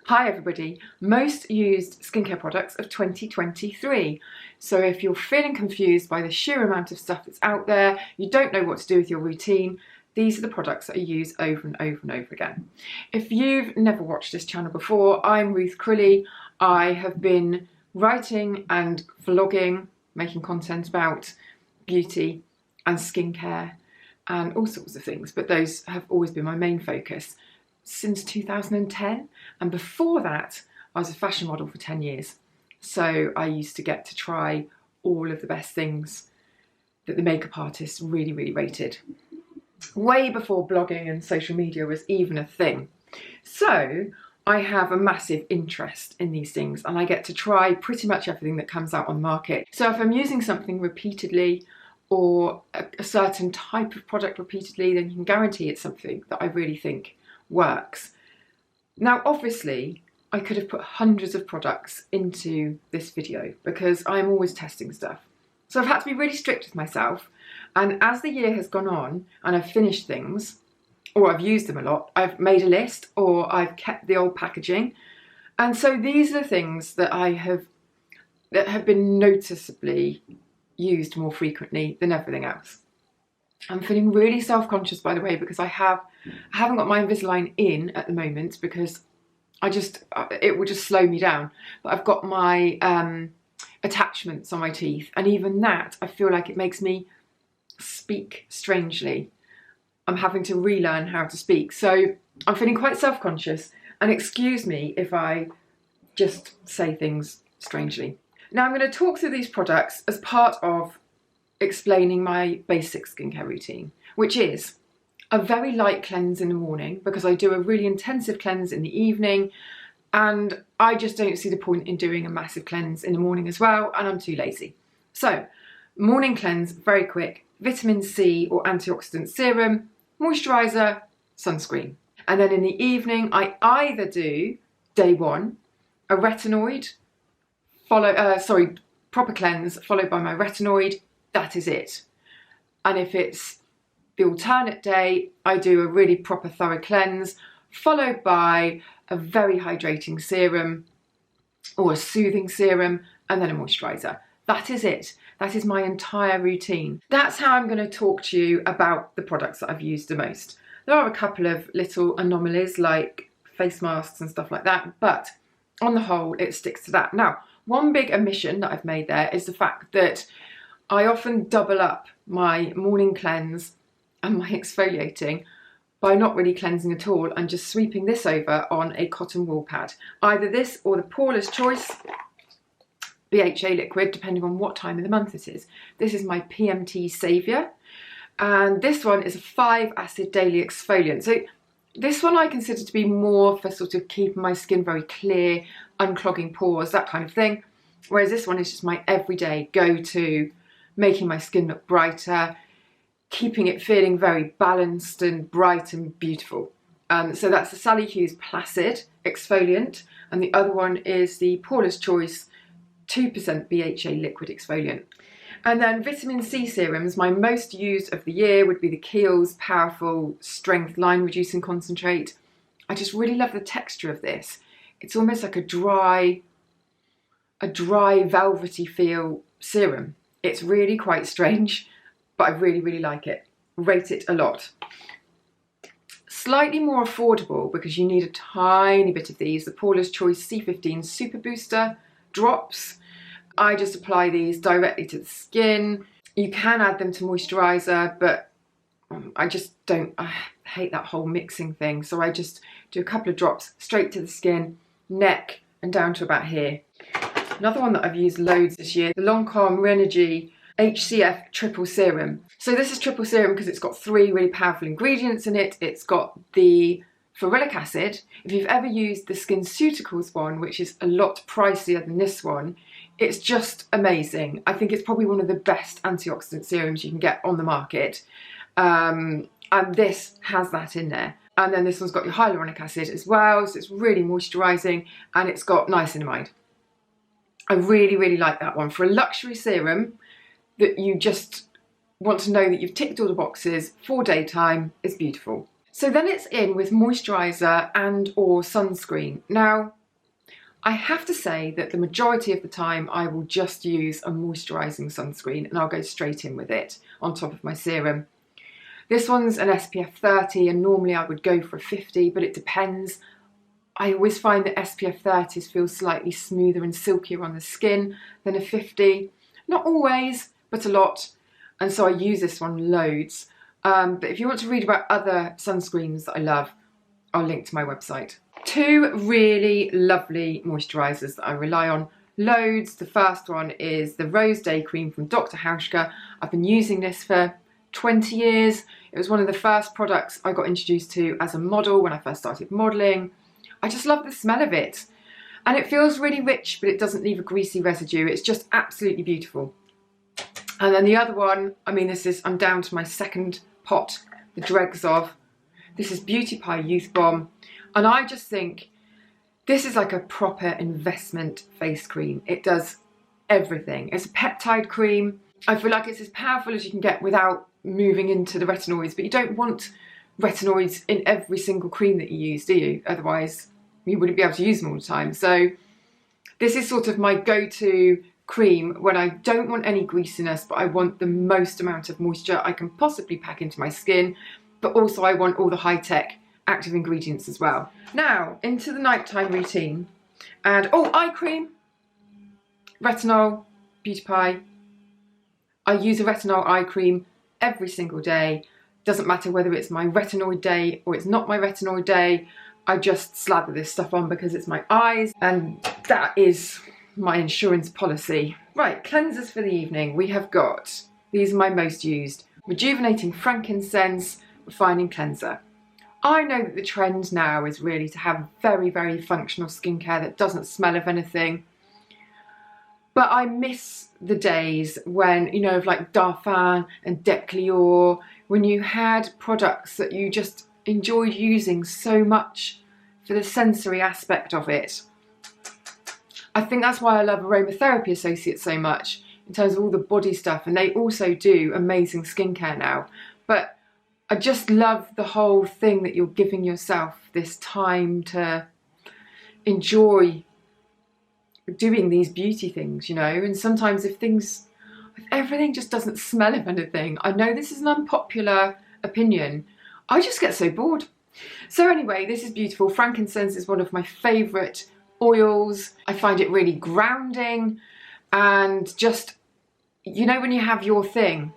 Hi everybody, most used skincare products of 2023. So if you're feeling confused by the sheer amount of stuff that's out there, you don't know what to do with your routine, these are the products that I use over and over and over again. If you've never watched this channel before, I'm Ruth Crilly. I have been writing and vlogging, making content about beauty and skincare and all sorts of things, but those have always been my main focus since 2010, and before that I was a fashion model for 10 years, so I used to get to try all of the best things that the makeup artists really rated, way before blogging and social media was even a thing. So I have a massive interest in these things and I get to try pretty much everything that comes out on the market. So if I'm using something repeatedly or a certain type of product repeatedly, then you can guarantee it's something that I really think works. Now obviously I could have put hundreds of products into this video because I'm always testing stuff, so I've had to be really strict with myself, and as the year has gone on and I've finished things or I've used them a lot, I've made a list or I've kept the old packaging, and so these are the things that that have been noticeably used more frequently than everything else. I'm feeling really self-conscious, by the way, because I haven't got my Invisalign in at the moment because it will just slow me down. But I've got my attachments on my teeth, and even that I feel like it makes me speak strangely. I'm having to relearn how to speak, so I'm feeling quite self-conscious, and excuse me if I just say things strangely. Now I'm going to talk through these products as part of explaining my basic skincare routine, which is a very light cleanse in the morning because I do a really intensive cleanse in the evening, and I just don't see the point in doing a massive cleanse in the morning as well, and I'm too lazy. So morning cleanse, very quick: vitamin C or antioxidant serum, moisturiser, sunscreen. And then in the evening I either do, day one, a retinoid, proper cleanse followed by my retinoid. That is it. And if it's the alternate day, I do a really proper thorough cleanse followed by a very hydrating serum or a soothing serum and then a moisturiser. That is it. That is my entire routine. That's how I'm going to talk to you about the products that I've used the most. There are a couple of little anomalies like face masks and stuff like that, but on the whole it sticks to that. Now, one big omission that I've made there is the fact that I often double up my morning cleanse and my exfoliating by not really cleansing at all and just sweeping this over on a cotton wool pad. Either this or the Paula's Choice BHA liquid, depending on what time of the month it is. This is my PMT Saviour, and this one is a 5-acid daily exfoliant. So this one I consider to be more for sort of keeping my skin very clear, unclogging pores, that kind of thing. Whereas this one is just my everyday go-to, making my skin look brighter, keeping it feeling very balanced and bright and beautiful. So that's the Sally Hughes Placid exfoliant, and the other one is the Paula's Choice 2% BHA liquid exfoliant. And then vitamin C serums, my most used of the year would be the Kiehl's Powerful Strength Line Reducing Concentrate. I just really love the texture of this. It's almost like a dry velvety feel serum. It's really quite strange, but I really like it. Rate it a lot. Slightly more affordable because you need a tiny bit of these, the Paula's Choice C15 Super Booster drops. I just apply these directly to the skin. You can add them to moisturiser, but I hate that whole mixing thing, so I just do a couple of drops straight to the skin, neck and down to about here. Another one that I've used loads this year, the Lancome Renergy HCF Triple Serum. So this is triple serum because it's got 3 really powerful ingredients in it. It's got the ferulic acid. If you've ever used the SkinCeuticals one, which is a lot pricier than this one, it's just amazing. I think it's probably one of the best antioxidant serums you can get on the market. And this has that in there. And then this one's got your hyaluronic acid as well, so it's really moisturising, and it's got niacinamide. I really like that one. For a luxury serum that you just want to know that you've ticked all the boxes for daytime, it's beautiful. So then it's in with moisturiser and or sunscreen. Now, I have to say that the majority of the time I will just use a moisturising sunscreen and I'll go straight in with it on top of my serum. This one's an SPF 30 and normally I would go for a 50, but it depends. I always find that SPF 30s feel slightly smoother and silkier on the skin than a 50. Not always, but a lot. And so I use this one loads. But if you want to read about other sunscreens that I love, I'll link to my website. Two really lovely moisturisers that I rely on loads. The first one is the Rose Day Cream from Dr. Hauschka. I've been using this for 20 years. It was one of the first products I got introduced to as a model when I first started modelling. I just love the smell of it. And it feels really rich, but it doesn't leave a greasy residue. It's just absolutely beautiful. And then the other one, I mean, I'm down to my second pot, the dregs of. This is Beauty Pie Youth Bomb. And I just think this is like a proper investment face cream. It does everything. It's a peptide cream. I feel like it's as powerful as you can get without moving into the retinoids, but you don't want retinoids in every single cream that you use, do you? Otherwise, you wouldn't be able to use them all the time. So this is sort of my go-to cream when I don't want any greasiness, but I want the most amount of moisture I can possibly pack into my skin, but also I want all the high-tech active ingredients as well. Now, into the nighttime routine. And, oh, eye cream, retinol, Beauty Pie. I use a retinol eye cream every single day. Doesn't matter whether it's my retinoid day or it's not my retinoid day. I just slather this stuff on because it's my eyes, and that is my insurance policy. Right, cleansers for the evening. We have got, these are my most used, Rejuvenating Frankincense Refining Cleanser. I know that the trend now is really to have very, very functional skincare that doesn't smell of anything. But I miss the days when, you know, of like Darphin and Declior, when you had products that you just enjoyed using so much for the sensory aspect of it. I think that's why I love Aromatherapy Associates so much, in terms of all the body stuff, and they also do amazing skincare now. But I just love the whole thing that you're giving yourself this time to enjoy doing these beauty things, you know. And sometimes if everything just doesn't smell of anything, I know this is an unpopular opinion, I just get so bored. So anyway, this is beautiful. Frankincense is one of my favourite oils. I find it really grounding, and just, you know, when you have your thing,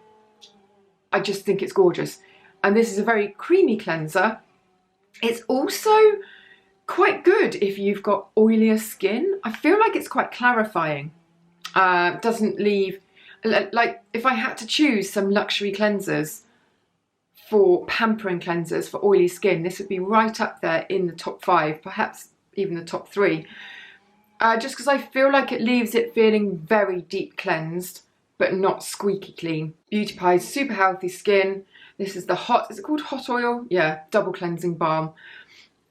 I just think it's gorgeous. And this is a very creamy cleanser. It's also quite good if you've got oilier skin. I feel like it's quite clarifying. Doesn't leave, like if I had to choose some luxury cleansers for pampering cleansers for oily skin, this would be right up there in the top 5, perhaps even the top 3. Just because I feel like it leaves it feeling very deep cleansed, but not squeaky clean. Beauty Pie's super healthy skin. This is the is it called hot oil? Yeah, double cleansing balm.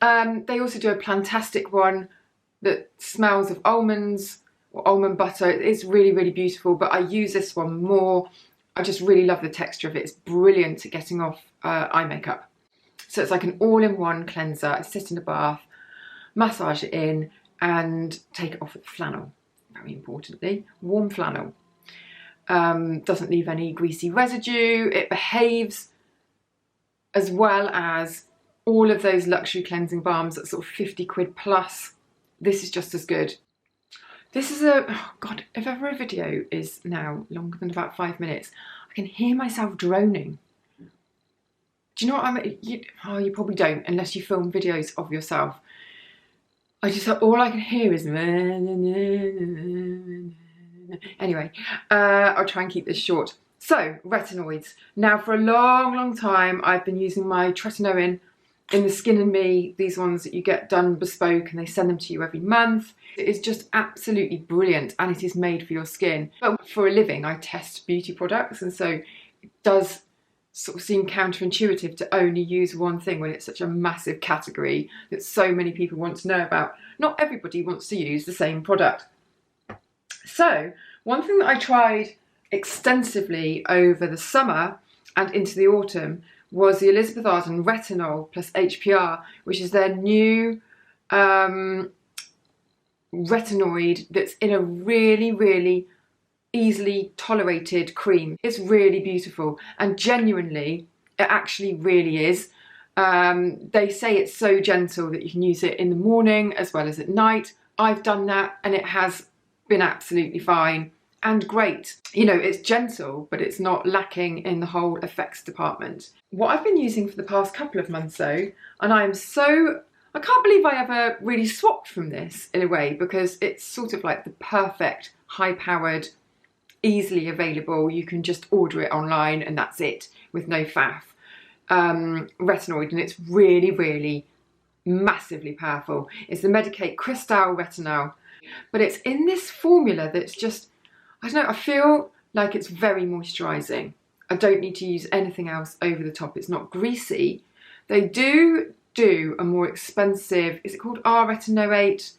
They also do a plantastic one that smells of almonds or almond butter. It's really, really beautiful, but I use this one more. I just really love the texture of it. It's brilliant at getting off eye makeup. So it's like an all-in-one cleanser. I sit in a bath, massage it in, and take it off with flannel. Very importantly, warm flannel. Doesn't leave any greasy residue. It behaves as well as all of those luxury cleansing balms at sort of 50 quid plus. This is just as good. This is oh God, if ever a video is now longer than about 5 minutes, I can hear myself droning. Do you know what I mean? You probably don't, unless you film videos of yourself. All I can hear is... Anyway, I'll try and keep this short. So, retinoids. Now, for a long, long time, I've been using my Retinoid in the Skin and Me, these ones that you get done bespoke and they send them to you every month. It is just absolutely brilliant, and it is made for your skin. But for a living, I test beauty products, and so it does sort of seem counterintuitive to only use one thing when it's such a massive category that so many people want to know about. Not everybody wants to use the same product. So, one thing that I tried extensively over the summer and into the autumn was the Elizabeth Arden Retinol plus HPR, which is their new retinoid that's in a really, really easily tolerated cream. It's really beautiful, and genuinely, it actually really is. They say it's so gentle that you can use it in the morning as well as at night. I've done that and it has been absolutely fine and great. You know, it's gentle, but it's not lacking in the whole effects department. What I've been using for the past couple of months though, and I can't believe I ever really swapped from this in a way, because it's sort of like the perfect high-powered, easily available, you can just order it online and that's it, with no faff, retinoid, and it's really, really massively powerful. It's the Medicate Cristal Retinol, but it's in this formula that's just, I don't know, I feel like it's very moisturising. I don't need to use anything else over the top. It's not greasy. They do a more expensive, is it called R-Retinoate?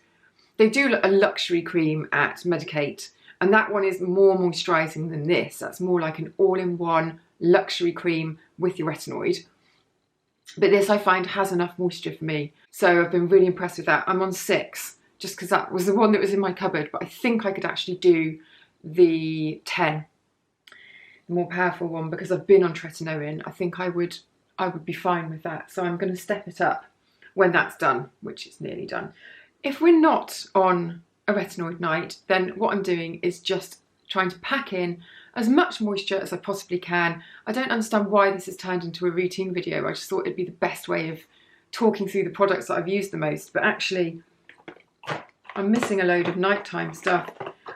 They do a luxury cream at Medicate, and that one is more moisturising than this. That's more like an all-in-one luxury cream with your retinoid. But this I find has enough moisture for me. So I've been really impressed with that. I'm on 6, just because that was the one that was in my cupboard, but I think I could actually do the 10, the more powerful one, because I've been on tretinoin. I think I would be fine with that. So I'm going to step it up when that's done, which is nearly done. If we're not on a retinoid night, then what I'm doing is just trying to pack in as much moisture as I possibly can. I don't understand why this has turned into a routine video. I just thought it'd be the best way of talking through the products that I've used the most, but actually I'm missing a load of nighttime stuff.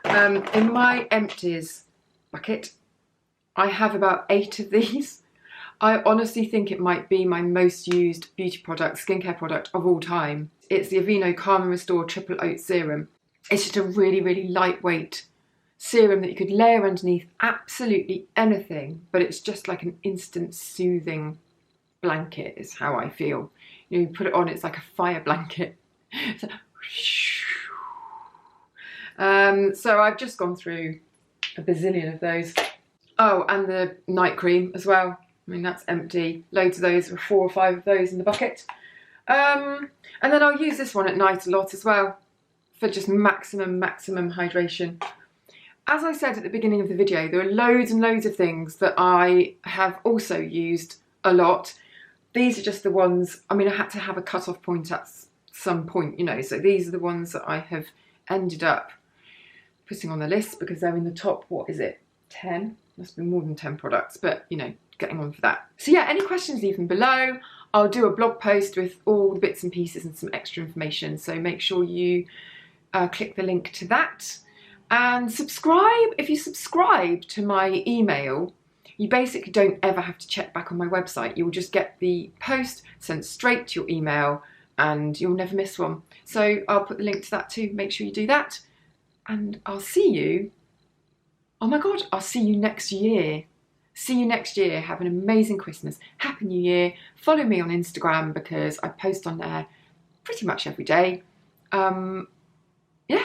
In my empties bucket, I have about 8 of these. I honestly think it might be my most used beauty product, skincare product of all time. It's the Aveeno Calm and Restore Triple Oat Serum. It's just a really, really lightweight serum that you could layer underneath absolutely anything, but it's just like an instant soothing blanket is how I feel. You know, you put it on, it's like a fire blanket. So I've just gone through a bazillion of those. Oh, and the night cream as well. I mean, that's empty. Loads of those, 4 or 5 of those in the bucket. And then I'll use this one at night a lot as well, for just maximum hydration. As I said at the beginning of the video, there are loads and loads of things that I have also used a lot. These are just the ones, I mean, I had to have a cut-off point at some point, you know, so these are the ones that I have ended up putting on the list because they're in the top, what is it, 10? Must be more than 10 products, but, you know, getting on for that. So yeah, any questions, leave them below. I'll do a blog post with all the bits and pieces and some extra information, so make sure you click the link to that. And subscribe. If you subscribe to my email, you basically don't ever have to check back on my website. You'll just get the post sent straight to your email and you'll never miss one. So I'll put the link to that too. Make sure you do that. And I'll see you, oh my God, I'll see you next year. See you next year. Have an amazing Christmas. Happy New Year. Follow me on Instagram because I post on there pretty much every day. Yeah.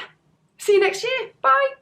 See you next year. Bye.